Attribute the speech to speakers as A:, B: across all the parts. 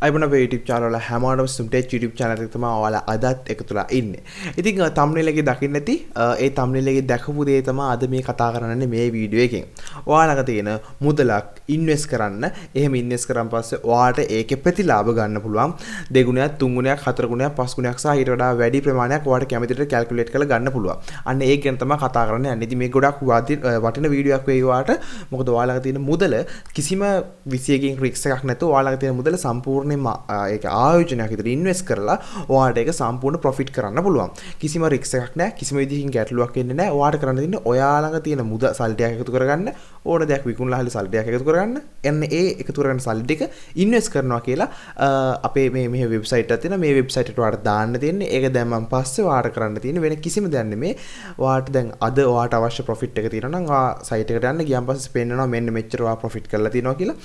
A: අයිබන YouTube channel වල හැමෝටම sithumtech YouTube channel එක තමයි ඔයාලා අදත් එකතුලා ඉන්නේ. ඉතින් thumbnail එකේ දකින්න ඇති ඒ thumbnail එකේ දැකපු දේ තමයි අද මේ කතා කරන්නේ මේ වීඩියෝ එකෙන්. ඔයාලට තියෙන මුදලක් ඉන්වෙස්ට් කරන්න. එහෙම ඉන්වෙස්ට් කරන් පස්සේ ඔයාලට ඒකේ ප්‍රතිලාභ ගන්න පුළුවන්. දෙගුණයක්, තුන්ගුණයක්, හතරගුණයක්, පස්ගුණයක් සහ ඊට වඩා වැඩි ප්‍රමාණයක් ඔයාලට කැමති විදිහට කැල්කියුලේට් කරලා ගන්න පුළුවන්. අන්න ඒක ගැන තමයි කතා කරන්නේ. අන්න ඉතින් මේ ගොඩක් වටින වීඩියෝ එකක් වෙයි ඔයාලට. මොකද ඔයාලට තියෙන මුදල කිසිම විසියකින් රිස්ක් එකක් නැතුව ඔයාලට තියෙන මුදල සම්පූර්ණ ඒක ආයෝජනයක් විතර ඉන්වෙස්ට් කරලා ඔයාලට ඒක සම්පූර්ණ ප්‍රොෆිට් කරන්න පුළුවන්. කිසිම රිස්ක් එකක් නැහැ. කිසිම විදිහකින් ගැටලුවක් එන්නේ නැහැ. ඔයාලට කරන්න තියෙන්නේ ඔයා ළඟ තියෙන මුදල් සල්ලියක් එකතු කරගන්න, ඕන දෙයක් විකුණලා හරි සල්ලියක් එකතු කරගන්න. එන්න ඒ එකතු කරගන්න සල්ලි ටික ඉන්වෙස්ට් කරනවා කියලා අපේ මේ වෙබ්සයිට් එකක් තියෙනවා. මේ වෙබ්සයිට් එකට ඔයාලට දාන්න තියෙන්නේ. ඒක දැම්මන් පස්සේ ඔයාලට කරන්න තියෙන්නේ වෙන කිසිම දෙයක් නෙමෙයි. ඔයාලට දැන් අද ඔයාලට අවශ්‍ය ප්‍රොෆිට් එක තියෙනවා නම් ඔයා සයිට් එකට යන්න ගියන් පස්සේ පෙන්නනවා මෙන්න මෙච්චර ඔයා ප්‍රොෆිට් කරලා තියෙනවා කියලා.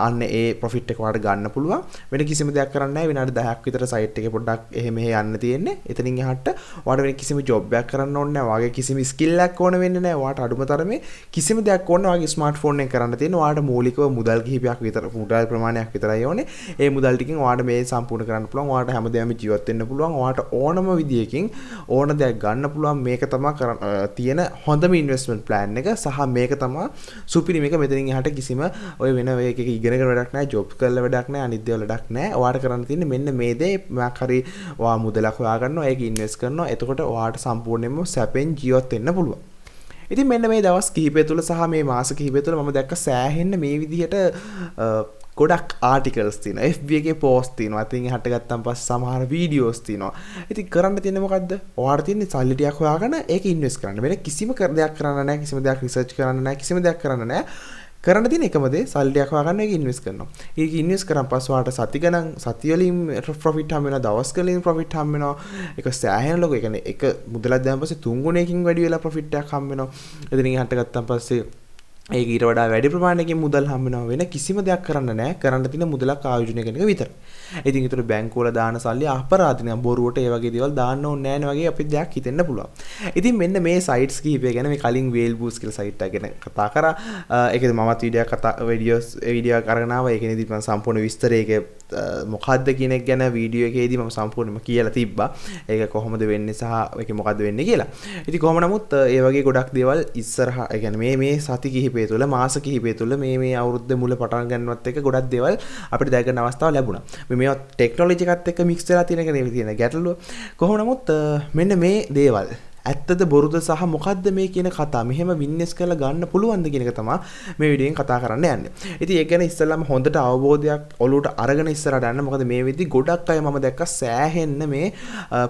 A: අන්න ඒ ප්‍රොෆිට් එක ඔයාලට ගන්න පුළුවන්. වෙන කිසිම දෙයක් කරන්න නැහැ. විනාඩි 10ක් විතර සයිට් එකේ පොඩ්ඩක් එහෙම යන්න තියෙන්නේ. එතනින් එහාට ඔයාලට වෙන කිසිම ජොබ් එකක් කරන්න ඕනේ නැහැ. ඔයාගේ කිසිම ස්කිල් එකක් ඕන වෙන්නේ නැහැ. ඔයාලට අඩුම තරමේ කිසිම දෙයක් ඕනේ ඔයාගේ ස්මාර්ට්ෆෝන් එකෙන් කරන්න තියෙන්නේ. ඔයාලට මූලිකව මුදල් කිහිපයක් විතර මුදල් ප්‍රමාණයක් විතරයි ඕනේ. ඒ මුදල් ටිකෙන් ඔයාලට මේ සම්පූර්ණ කරන්න පුළුවන්. ඔයාලට හැමදේම ජීවත් වෙන්න පුළුවන්. ඔයාලට ඕනම විදියකින් ඕන දෙයක් ගන්න පුළුවන්. මේක තමයි තියෙන හොඳම ඉන්වෙස්ට්මන්ට් ප්ලෑන් එක. සහ මේක තමයි සුපිරිම එක. මෙතනින් එහාට කිසිම ඔය වෙන එකක ඉගෙන ගන්න වැඩක් නැහැ. ජොබ් කරලා වැඩක් නැහැ. අනිත් දේවල් වැඩක් නැහැ. ඔයාලට කරන්න තියෙන්නේ මෙන්න මේ දේ මොකක් හරි ඔයා මුදලක් හොයා ගන්නවා. ඒක ඉන්වෙස්ට් කරනවා. එතකොට ඔයාලට සම්පූර්ණයෙන්ම සැපෙන් ජීවත් වෙන්න පුළුවන්. ඉතින් මෙන්න මේ දවස් කිහිපය තුළ සහ මේ මාස කිහිපය තුළ මම දැක්ක සෑහෙන්න මේ විදිහට ගොඩක් ආටිකල්ස් තියෙනවා. FB එකේ පෝස්ට් තියෙනවා. ඉතින් එහාට ගත්තන් පස්සේ සමහර වීඩියෝස් තියෙනවා. ඉතින් කරන්න තියෙන්නේ මොකද්ද? ඔයාලට තියෙන්නේ සල්ලි ටිකක් හොයාගෙන ඒක ඉන්වෙස්ට් කරන්න. වෙන කිසිම දෙයක් කරන්න නැහැ. කිසිම දෙයක් රිසර්ච් කරන්න නැහැ. කිසිම දෙයක් කරන්න නැහැ. කරන්න තියෙන එකම දේ සල්ලි ටිකක් හොයාගන්න ඒක ඉන්වෙස්ට් කරනවා. ඒක ඉන්වෙස්ට් කරන් පස්සේ ඔයාලට සති ගණන් සති වලින් ප්‍රොෆිට් හම්බ වෙනවා, දවස් වලින් ප්‍රොෆිට් හම්බ වෙනවා. ඒක සෑහෙන ලොකු. ඒ කියන්නේ එක මුදලක් දැම්ම පස්සේ 3 ගුණයකින් වැඩි වෙලා ප්‍රොෆිට් එකක් හම්බ වෙනවා. එතනින් එහාට ගත්තන් පස්සේ ඒක ඊට වඩා වැඩි ප්‍රමාණයකින් මුදල් හම්බ වෙනවා. වෙන කිසිම දෙයක් කරන්න නැහැ. කරන්න තියෙන මුදලක් ආයෝජනය කරන එක විතරයි. ඉතින් ඒතර බැංකුව වල දාන සල්ලි අපරාධ නෑ, බොරුවට ඒ වගේ දේවල් දාන්න ඕනේ නෑනේ වගේ අපිට දෙයක් හිතෙන්න පුළුවන්. ඉතින් මෙන්න මේ සයිට්ස් කිහිපය ගැන මේ කලින් වේල් බූස් කියලා සයිට් එක ගැන කතා කරා. ඒකද මමත් වීඩියෝ අරගෙන ආවා. ඒකෙනිදි මම සම්පූර්ණ විස්තරය ඒක මොකද්ද කියන එක ගැන වීඩියෝ එකේදී මම සම්පූර්ණයෙන්ම කියලා තිබ්බා. ඒක කොහොමද වෙන්නේ සහ ඒකේ මොකද්ද වෙන්නේ කියලා. ඉතින් කොහොම නමුත් ඒ වගේ ගොඩක් දේවල් ඉස්සරහා ඒ කියන්නේ මේ සති කිහිපය තුළ මාස කිහිපය තුළ මේ අවුරුද්ද මුල පටන් ගන්නවත් එක ගොඩක් දේවල් අපිට දැක ගන්න අවස්ථාව ලැබුණා. මේවා ටෙක්නොලොජි එකත් එක්ක මික්ස් වෙලා තියෙන එක නෙවෙයි තියෙන ගැටලුව. කොහොම නමුත් මෙන්න මේ දේවල් ඇත්තද බොරුද සහ මොකද්ද මේ කියන කතා මෙහෙම වින්නස් කරලා ගන්න පුළුවන්ද කියන එක තමයි මේ වීඩියෝෙන් කතා කරන්න යන්නේ. ඉතින් ඒක ගැන ඉස්සෙල්ලාම හොඳට අවබෝධයක් ඔලුවට අරගෙන ඉස්සරහට යන්න. මොකද මේ වෙද්දි ගොඩක් අය මම දැක්කා සෑහෙන්න මේ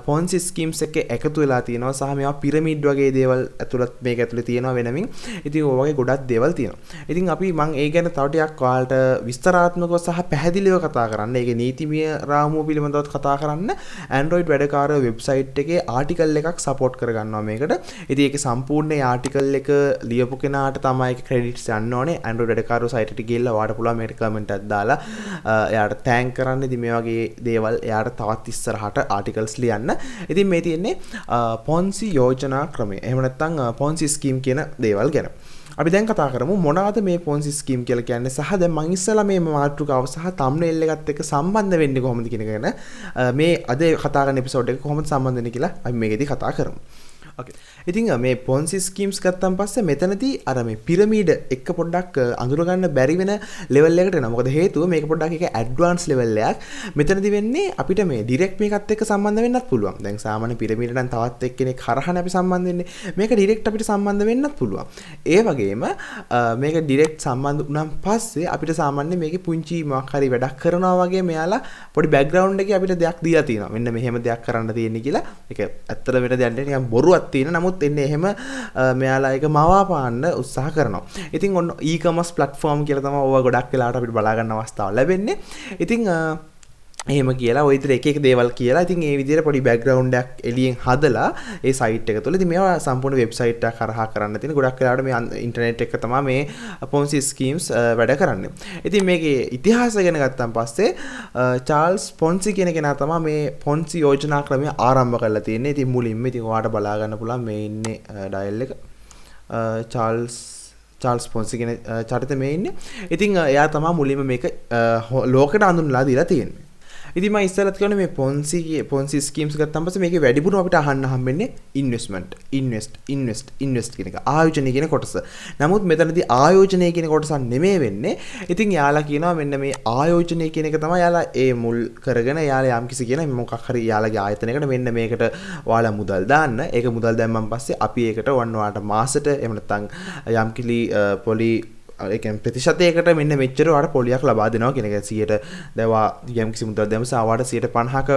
A: පොන්සි ස්කීම්ස් එකේ එකතු වෙලා තියෙනවා සහ මේවා පිරමීඩ් වගේ දේවල් ඇතුළත් මේක ඇතුලේ තියෙනවා වෙනමින්. ඉතින් ඔය වගේ ගොඩක් දේවල් තියෙනවා. ඉතින් අපි මම ඒ ගැන තව ටිකක් ඔයාලට විස්තරාත්මකව සහ පැහැදිලිව කතා කරන්න. ඒකේ නීතිමය රාමුව පිළිබඳව කතා කරන්න Android වැඩකාරය වෙබ්සයිට් එකේ ආටිකල් එකක් සපෝට් කරගන්න. මේකට ඉතින් ඒකේ සම්පූර්ණ ආටිකල් එක ලියපු කෙනාට තමයි ඒක ක්‍රෙඩිට්ස් යන්න ඕනේ. Android වැඩකාරෝ සයිට් එකට ගිහලා ඔයාලට පුළුවන් මේකට කමෙන්ට් එකක් දාලා එයාට තෑන්ක් කරන්න. ඉතින් මේ වගේ දේවල් එයාට තවත් ඉස්සරහට ආටිකල්ස් ලියන්න. ඉතින් මේ තියෙන්නේ පොන්සි යෝජනා ක්‍රමය. එහෙම නැත්නම් පොන්සි ස්කීම් කියන දේවල් ගැන. අපි දැන් කතා කරමු මොනවාද මේ පොන්සි ස්කීම් කියලා කියන්නේ සහ දැන් මම ඉස්සලා මේ මාතෘකාව සහ තම්බ්නෙල් එකත් එක්ක සම්බන්ධ වෙන්නේ කොහොමද කියන එක ගැන මේ අද කතා කරන එපිසෝඩ් එක කොහොමද සම්බන්ධ වෙන්නේ කියලා අපි මේකෙදි කතා කරමු. Okay. ඉතින් මේ පොන්සි ස්කීම්ස් ගත්තන් පස්සේ මෙතනදී අර මේ පිරමීඩ එක පොඩ්ඩක් අඳුර ගන්න බැරි වෙන ලෙවල් එකකට එනවා. මොකද හේතුව මේක පොඩ්ඩක් එක ඇඩ්වාන්ස් ලෙවල් එකක්. මෙතනදී වෙන්නේ අපිට මේ ඩිරෙක්ට් මේකත් එක්ක සම්බන්ධ වෙන්නත් පුළුවන්. දැන් සාමාන්‍ය පිරමීඩ නම් තවත් එක්කෙනෙක් හරහානේ අපි සම්බන්ධ වෙන්නේ. මේක ඩිරෙක්ට් අපිට සම්බන්ධ වෙන්නත් පුළුවන්. ඒ වගේම මේක ඩිරෙක්ට් සම්බන්ධ වුණාන් පස්සේ අපිට සාමාන්‍ය මේකේ පුංචි මොකක් හරි වැඩක් කරනවා වගේ මෙයාලා පොඩි බෑග්ග්‍රවුන්ඩ් එකේ අපිට දෙයක් දීලා තියෙනවා. මෙන්න මෙහෙම දෙයක් කරන්න තියෙන්නේ කියලා. ඒක ඇත්තට වෙන දෙයක් නෙවෙයි නිකන් බොරුවක් තියෙන. නමුත් එන්නේ එහෙම මෙයාලා ඒක මවාපාන්න උත්සාහ කරනවා. ඉතින් ඔන්න e-commerce platform කියලා තමයි ඕවා ගොඩක් වෙලාවට අපිට බලා ගන්න අවස්ථාව ලැබෙන්නේ. ඉතින් එහෙම කියලා ඔය විතර එක එක දේවල් කියලා. ඉතින් ඒ විදිහට පොඩි බෑග්ග්‍රවුන්ඩ් එකක් එළියෙන් හදලා ඒ සයිට් එක තුළ ඉතින් මේවා සම්පූර්ණ වෙබ්සයිට් එකක් කරහා කරන්න තියෙන ගොඩක් වෙලාවට මේ ඉන්ටර්නෙට් එක තමයි මේ පොන්සි ස්කීම්ස් වැඩ කරන්නේ. ඉතින් මේකේ ඉතිහාසය ගැන ගත්තන් පස්සේ චාල්ස් පොන්සි කියන කෙනා තමයි මේ පොන්සි යෝජනා ක්‍රමය ආරම්භ කරලා තියෙන්නේ. ඉතින් මුලින්ම ඉතින් ඔයාලට බලා ගන්න පුළුවන් මේ ඉන්නේ ඩයල් එක චාල්ස් පොන්සි කියන චරිතය මේ ඉන්නේ. ඉතින් එයා තමයි මුලින්ම මේක ලෝකෙට අඳුන්ලා දීලා තියෙන්නේ. ඉතින් මම ඉස්සරත් කියන්නේ මේ පොන්සි ස්කීම්ස් ගත්තාම පස්සේ මේකේ වැඩිපුරම අපිට අහන්න හම්බෙන්නේ ඉන්වෙස්ට් කියන එක. ආයෝජනය කියන කොටස. නමුත් මෙතනදී ආයෝජනය කියන කොටසක් නෙමෙයි වෙන්නේ. ඉතින් යාලා කියනවා මෙන්න මේ ආයෝජනය කියන එක තමයි යාලා ඒ මුල් කරගෙන යාලා යම්කිසි කියන මොකක් හරි යාලගේ ආයතනයකට මෙන්න මේකට ඔයාලා මුදල් දාන්න. ඒක මුදල් දැම්මන් පස්සේ අපි ඒකට ඔයාලට මාසෙට එහෙම නැත්නම් යම්කිලි පොලි ඒ කියන්නේ ප්‍රතිශතයකට මෙන්න මෙච්චර ඔයාලට පොලියක් ලබා දෙනවා කියන එක 100ට දැවා යම්කිසි මුදල් දැම්මම ඔයාලට 150ක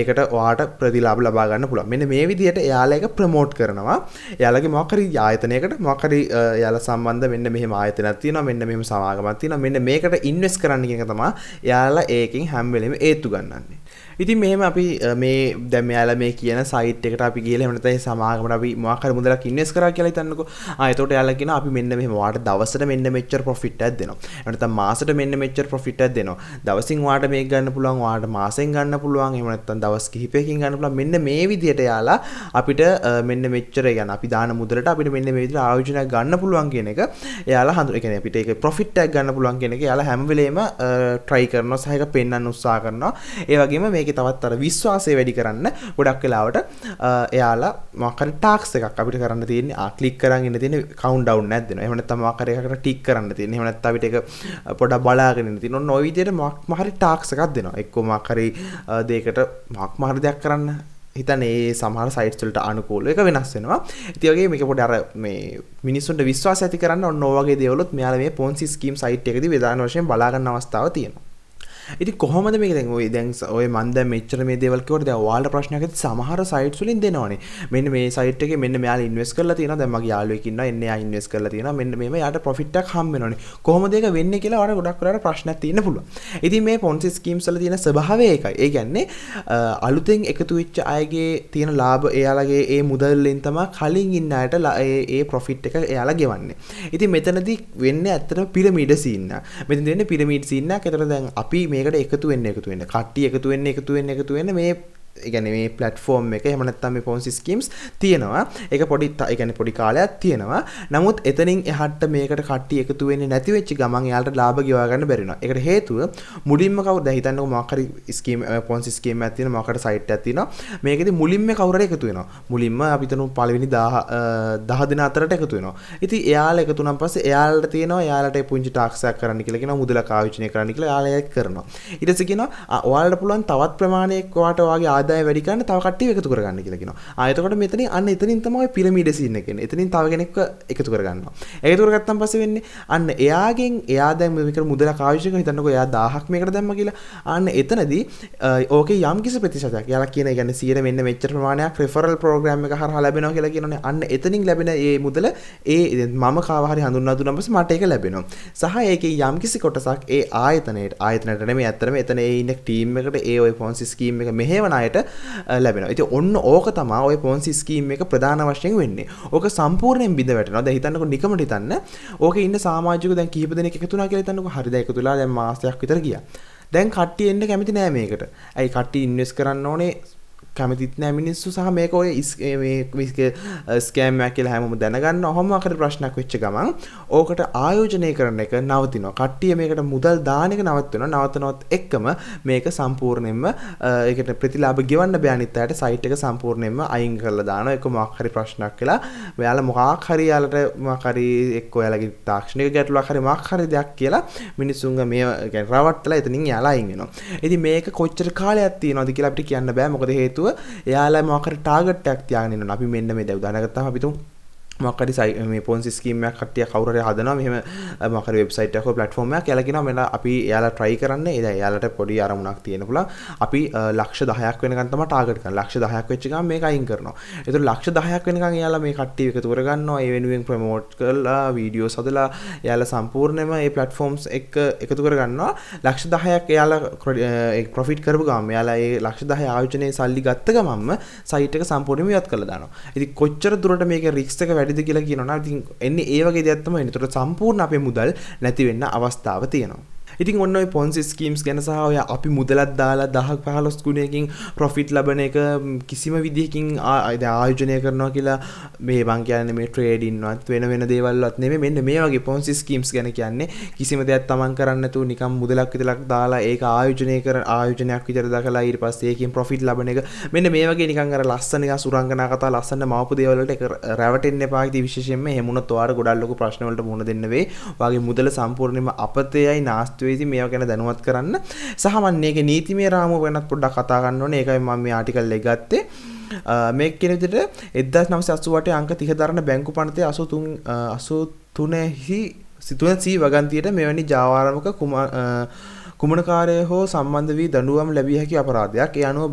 A: ඒකට ඔයාලට ප්‍රතිලාභ ලබා ගන්න පුළුවන්. මෙන්න මේ විදිහට එයාලා ඒක ප්‍රොමෝට් කරනවා. එයාලගේ මොකක් හරි ආයතනයකට මොකක් හරි එයාලා සම්බන්ධ මෙන්න මෙහෙම ආයතනයක් තියෙනවා, මෙන්න මෙහෙම සමාගමක් තියෙනවා, මෙන්න මේකට ඉන්වෙස්ට් කරන්න කියන එක තමයි එයාලා ඒකෙන් හැම වෙලෙම ඒත්තු ගන්නන්නේ. ඉතින් මෙහෙම අපි මේ දැන් මෙයාලා මේ කියන සයිට් එකට අපි ගිහලා එහෙම නැත්නම් සමාගමකට අපි මොකක් හරි මුදලක් ඉන්වෙස්ට් කරා කියලා හිතන්නකෝ. එතකොට එයාලා කියනවා අපි මෙන්න මෙහෙම ඔයාලට දවසට මෙන්න මෙච්චර ප්‍රොෆිට් එකක් දෙනවා. එහෙම නැත්නම් මාසෙට මෙන්න මෙච්චර ප්‍රොෆිට් එකක් දෙනවා. දවසින් ඔයාලට මේක ගන්න පුළුවන්, ඔයාලට මාසෙන් ගන්න පුළුවන්, එහෙම නැත්නම් දවස් කිහිපයකින් ගන්න පුළුවන්. මෙන්න මේ විදිහට එයාලා අපිට මෙන්න මෙච්චර يعني අපි දාන මුදලට අපිට මෙන්න මේ විදිහට ආයෝජනයක් ගන්න පුළුවන් කියන එක එයාලා හඳුන. ඒ කියන්නේ අපිට ඒක ප්‍රොෆිට් එකක් ගන්න පුළුවන් කියන එක එයාලා හැම වෙලේම try කරනවා සහ ඒක පෙන්වන්න උත්සාහ කරනවා. ඒ වගේම මේකේ තවත් අර විශ්වාසය වැඩි කරන්න ගොඩක් වෙලාවට එයාලා මොකක් හරි ටාස්ක් එකක් අපිට කරන්න තියෙන්නේ ක්ලික් කරන් ඉන්න තියෙන්නේ කවුන්ට් ඩවුන් එකක් දෙනවා. එහෙම නැත්නම් මොකක් හරි එකකට ටික් කරන්න තියෙන්නේ. එහෙම නැත්නම් අපිට ඒක පොඩක් බලාගෙන ඉන්න තියෙනවා. ඔන්න ඔය විදිහට මොකක් හරි ටාස්ක් එකක් දෙනවා. එක්කෝ මොකක් හරි දෙයකට මොකක් හරි දෙයක් කරන්න හිතන්නේ ඒ සමහර සයිට්ස් වලට අනුකූලව ඒක වෙනස් වෙනවා. ඉතින් වගේ මේක පොඩි අර මේ මිනිස්සුන්ට විශ්වාසය ඇති කරන්න ඔන්න ඔය වගේ දේවලුත් මෙයාලා මේ පොන්සි ස්කීම් සයිට් එකේදී ප්‍රධාන වශයෙන් බලා ගන්න අවස්ථාවක් තියෙනවා. ඉතින් කොහොමද මේක දැන් ඔය මන් දැන් මෙච්චර මේ දේවල් කිව්වට දැන් ඔයාලට ප්‍රශ්නයක් ඇති සමහර සයිට්ස් වලින් දෙනවනේ මෙන්න මේ සයිට් එකේ මෙන්න මෙයාලා ඉන්වෙස්ට් කරලා තියෙනවා දැන් මගේ යාළුවෙක් ඉන්නවා එන්නේ ආ ඉන්වෙස්ට් කරලා තියෙනවා මෙන්න මේම යාට ප්‍රොෆිට් එකක් හම්බ වෙනවනේ කොහොමද ඒක වෙන්නේ කියලා ඔයාලට ගොඩක් වෙලාවට ප්‍රශ්නයක් තියෙන්න පුළුවන්. ඉතින් මේ පොන්සි ස්කීම්ස් වල තියෙන ස්වභාවය ඒකයි. ඒ කියන්නේ අලුතෙන් එකතු වෙච්ච අයගේ තියෙන ලාභ එයාලගේ ඒ මුදල් වලින් තමයි කලින් ඉන්න අයට ඒ ප්‍රොෆිට් එක එයාලා ගෙවන්නේ. ඉතින් මෙතනදී වෙන්නේ ඇත්තටම පිරමීඩ සීන් එක. මෙතන දෙන්නේ පිරමීඩ සීන් එකක්. ඒතර දැන් අපි මේකට එකතු වෙන්න කට්ටිය එකතු වෙන්න මේ ඒ කියන්නේ මේ platform එක එහෙම නැත්නම් මේ Ponzi schemes තියෙනවා. ඒක පොඩි කාලයක් තියෙනවා. නමුත් එතනින් එහාට මේකට කට්ටිය එකතු වෙන්නේ නැති වෙච්ච ගමන් එයාලට ලාභ ගෙවා ගන්න බැරි වෙනවා. ඒකට හේතුව මුලින්ම කවුද දැන් හිතන්නකො මොකක් හරි ස්කීම් Ponzi scheme එකක් තියෙනවා මොකක් හරි සයිට් එකක් තියෙනවා. මේකෙදි මුලින්ම කවුරු හරි එකතු වෙනවා. මුලින්ම අපි හිතමු පළවෙනි 10 දින අතරට එකතු වෙනවා. ඉතින් එයාලා එකතු වුණාන් පස්සේ එයාලට තියෙනවා එයාලට පුංචි ටාක්ස් එකක් කරන්න කියලා කියනවා මුදලක් ආයෝජනය කරන්න කියලා එයාලා ඒක කරනවා. ඊට පස්සේ කියනවා ඔයාලට පුළුවන් තවත් ප්‍රමාණයක් ඔයාට ඔයාගේ ආදාය වැඩි කරන්න තව කට්ටිය එකතු කරගන්න කියලා කියනවා. එතකොට එතනින් තමයි ඔය පිරමීඩ සීන් එක එන්නේ. එතනින් තව කෙනෙක්ව එකතු කරගන්නවා. එකතු කරගත්තාන් පස්සේ වෙන්නේ එයා දැන් මේකට මුදලක් ආයෝජනය කරන හිතන්නකෝ එයා 1000ක් මේකට දැම්මා කියලා. එතනදී ඕකේ යම් කිසි ප්‍රතිශතයක් එයාලා කියන කියන්නේ 100 මෙන්න මෙච්චර ප්‍රමාණයක් රෙෆරල් ප්‍රෝග්‍රෑම් එක හරහා ලැබෙනවා කියලා කියනෝනේ. එතනින් ලැබෙන මේ මුදල මම කාව හරි හඳුන්වා දුන්නා පස්සේ මට ඒක ලැබෙනවා. සහ ඒකේ යම් කිසි කොටසක් ඒ ආයතනයට නෙමෙයි ඇත්තටම එතන ඒ ඉන්න ටීම් එකට ඒ ඔය Ponzi scheme එක මෙහෙවන අයට ලැබෙනවා. ඉතින් ඔන්න ඕක තමයි ඔය Ponzi scheme එක ප්‍රධාන වශයෙන් වෙන්නේ. ඕක සම්පූර්ණයෙන් බිඳ වැටෙනවා. දැන් හිතන්නකො නිකමට හිතන්න. ඕකේ ඉන්න සමාජිකයෝ දැන් කීප දෙනෙක් එකතු වුණා කියලා හිතන්නකො. හරි දැන් එකතු වෙලා දැන් මාසයක් විතර ගියා. දැන් කට්ටිය එන්න කැමති නෑ මේකට. ඇයි කට්ටිය ඉන්වෙස්ට් කරන්න ඕනේ කැමතිත් නෑ මිනිස්සු සහ මේක ඔය මේ ස්කෑම් එකක් කියලා හැමෝම දැනගන්න ඔහොම අකට ප්‍රශ්නයක් වෙච්ච ගමන් ඕකට ආයෝජනය කරන එක නවතිනවා. කට්ටිය මේකට මුදල් දාන එක නවත්වනවා. නවතනවත් එක්කම මේක සම්පූර්ණයෙන්ම ඒකට ප්‍රතිලාභ ගෙවන්න බෑ අනිත් අයට සයිට් එක සම්පූර්ණයෙන්ම අයින් කරලා දානවා. ඒක මොකක් හරි ප්‍රශ්නයක් කියලා ඔයාලා මොකක් හරි යාලට මොකක් හරි එක්ක ඔයාලගේ තාක්ෂණික ගැටලුවක් හරි මොකක් හරි දෙයක් කියලා මිනිස්සුන්ගේ මේ කියන්නේ රවට්ටලා එතනින් යාලා අයින් වෙනවා. ඉතින් මේක කොච්චර කාලයක් තියෙනවද කියලා අපිට කියන්න බෑ. මොකද හේතුව එයාලා මොකක් හරි ටාගට් එකක් තියාගෙන ඉන්නවා. අපි මෙන්න මේ දැන් උදාහරණයක් ගත්තාම අපි තුමු මොකක් හරි මේ Ponzi scheme එකක් කට්ටිය කවුරු හරි හදනවා මෙහෙම මොකක් හරි වෙබ්සයිට් එකක් හෝ ප්ලැට්ෆෝම් එකක් එයාලා කියනවා මෙන්න අපි එයාලා try කරන්නේ එයාලට පොඩි අරමුණක් තියෙන පුළුවන් අපි ලක්ෂ 10ක් වෙනකන් තමයි ටාගට් කරන්නේ. ලක්ෂ 10ක් වෙච්ච ගමන් මේක අයින් කරනවා. ඒතකොට ලක්ෂ 10ක් වෙනකන් එයාලා මේ කට්ටිය එකතු කරගන්නවා. ඒ වෙනුවෙන් ප්‍රොමෝට් කරලා වීඩියෝස් හදලා එයාලා සම්පූර්ණයෙන්ම මේ ප්ලැට්ෆෝම්ස් එක්ක එකතු කරගන්නවා. ලක්ෂ 10ක් එයාලා ප්‍රොෆිට් කරපු ගමන් එයාලා ඒ ලක්ෂ 10 ආයෝජනයේ සල්ලි ගත්ත ගමන්ම සයිට් එක සම්පූර්ණයෙන්ම ඉවත් කරලා දානවා. ඉතින් කොච්චර දුරට මේකේ රිස්ක් එක වැඩිද කියලා කියනවා නම් ඉතින් එන්නේ ඒ වගේ දෙයක් තමයි. ඒතකොට සම්පූර්ණ අපේ මුදල් නැති වෙන්න අවස්ථාව තියෙනවා. ඉතින් ඔන්න ඔය පොන්සි ස්කීම්ස් ගැන සහ ඔය අපි මුදලක් දාලා 10 15 ගුණයකින් ප්‍රොෆිට් ලබන එක කිසිම විදිහකින් ආයෝජනය කරනවා කියලා මේ මං කියන්නේ මේ ට්‍රේඩින්වත් වෙන දේවල්වත් නෙමෙයි. මෙන්න මේ වගේ පොන්සි ස්කීම්ස් ගැන කියන්නේ කිසිම දෙයක් තමන් කරන්නේ නැතුව නිකන් මුදලක් විතරක් දාලා ඒක ආයෝජනයක් විතර දාලා ඊට පස්සේ ඒකෙන් ප්‍රොෆිට් ලබන එක. මෙන්න මේ වගේ නිකන් අර ලස්සන නිකන් සුරංගනා කතා ලස්සන මවපු දේවල් වලට ඒක රැවටෙන්න එපා. ඉතින් විශේෂයෙන්ම එහෙම වුණොත් ඔයාලට ගොඩක් ලොකු ප්‍රශ්න වලට මුහුණ දෙන්න වෙයි. ඔයාගේ මුදල සම්පූර්ණයෙන්ම අපතේයි නාස්ති වෙයි. ඉතින් මේවා ගැන දැනුවත් කරන්න සහ මම මේකේ නීතිමය රාමුව ගැනත් පොඩ්ඩක් කතා කරන්න ඕනේ. ඒකයි මම මේ ආටිකල් එක ගත්තේ. මේ කියන විදිහට 1988 අංක 30 දරන බැංකු පනතේ 83 වගන්තියට මෙවැනි ජාවාරමක කුමනකාරය හෝ සම්බන්ධ වී දඬුවම් ලැබිය හැකි අපරාධයක්. ඒ අනුව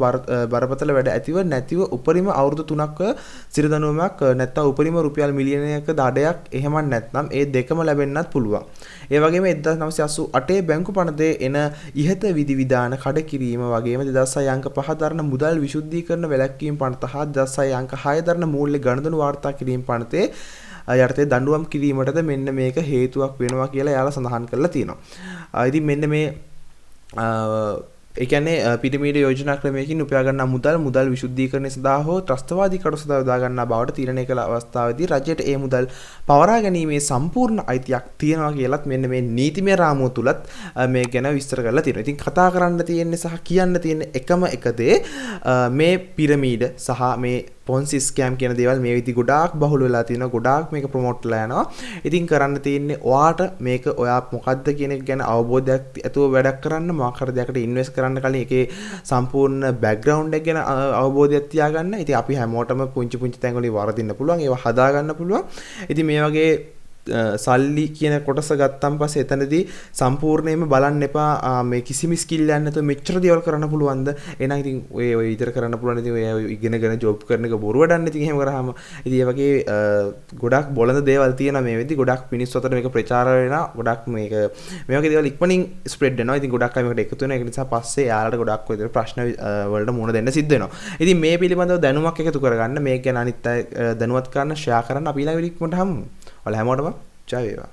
A: බරපතල වැඩ ඇතිව නැතිව උපරිම අවුරුදු 3ක සිර දඬුවමක් නැත්නම් උපරිම රුපියල් මිලියනයක දඩයක් එහෙම නැත්නම් ඒ දෙකම ලැබෙන්නත් පුළුවන්. ඒ වගේම 1988 බැංකු පනතේ එන ඉහත විධිවිධාන කඩ කිරීම වගේම 2006 අංක 5 දරන මුදල් විසුද්ධීකරණ වැළැක්වීම පනත හා 2006 අංක 6 දරන මූල්‍ය ගණදනු වාර්තා කිරීම පනතේ යටතේ දඬුවම් කිරීමටද මෙන්න මේක හේතුවක් වෙනවා කියලා එයාලා සඳහන් කරලා තියෙනවා. ඉතින් මෙන්න මේ ඒ කියන්නේ පිරමීඩ යෝජනා ක්‍රමයකින් උපයා ගන්නා මුදල් විසුද්ධීකරණය සඳහා හෝ ත්‍රස්තවාදී කටයුතු සඳහා යොදා ගන්නා බවට තීරණය කළ අවස්ථාවේදී රජයට ඒ මුදල් පවරා ගැනීමේ සම්පූර්ණ අයිතියක් තියෙනවා කියලත් මෙන්න මේ නීතිමය රාමුව තුලත් මේ ගැන විස්තර කරලා තියෙනවා. ඉතින් කතා කරන්න තියෙන්නේ සහ කියන්න තියෙන්නේ එකම එක දේ මේ පිරමීඩ සහ මේ පොන්සි ස්කෑම් කියන දේවල් මේ විදි ගොඩාක් බහුල වෙලා තියෙනවා. ගොඩාක් මේක ප්‍රොමෝට් කරලා යනවා. ඉතින් කරන්න තියෙන්නේ ඔයාට මේක ඔයා මොකද්ද කියන එක ගැන අවබෝධයක් ඇතුව වැඩක් කරන්න, මොකක් හරි දෙයකට ඉන්වෙස්ට් කරන්න කලින් ඒකේ සම්පූර්ණ බෑග්ග්‍රවුන්ඩ් එක ගැන අවබෝධයක් තියාගන්න. ඉතින් අපි හැමෝටම පුංචි තැන් වලින් වරදින්න පුළුවන්. ඒවා හදා ගන්න පුළුවන්. ඉතින් මේ වගේ සල්ලි කියන කොටස ගත්තන් පස්සේ එතනදී සම්පූර්ණයෙන්ම බලන්න එපා මේ කිසිම ස්කිල් එකක් නැතුව මෙච්චර දේවල් කරන්න පුළුවන්ද. එහෙනම් ඉතින් ඔය විතර කරන්න පුළුවන්. ඉතින් ඔය ඉගෙනගෙන ජොබ් කරන එක බොරු වැඩක්. ඉතින් එහෙම කරාම ඉතින් ඒ වගේ ගොඩක් බොළඳ දේවල් තියෙනවා මේ වෙද්දි. ගොඩක් මිනිස්සු අතර මේක ප්‍රචාර වෙනවා. ගොඩක් මේ වගේ දේවල් ඉක්මනින් ස්ප්‍රෙඩ් වෙනවා. ඉතින් ගොඩක් අය මේකට එකතු වෙනවා. ඒක නිසා පස්සේ යාළුවට ගොඩක් ඔය විතර ප්‍රශ්න වලට මුහුණ දෙන්න සිද්ධ වෙනවා. ඉතින් මේ පිළිබඳව දැනුමක් එකතු කරගන්න, මේක ගැන අනිත් අය දැනුවත් කරන්න, ෂෙයා කරන්න අපි ඊළඟ වීඩියෝ එකට හමු. ඔයාලා හැමෝටම ජය වේවා.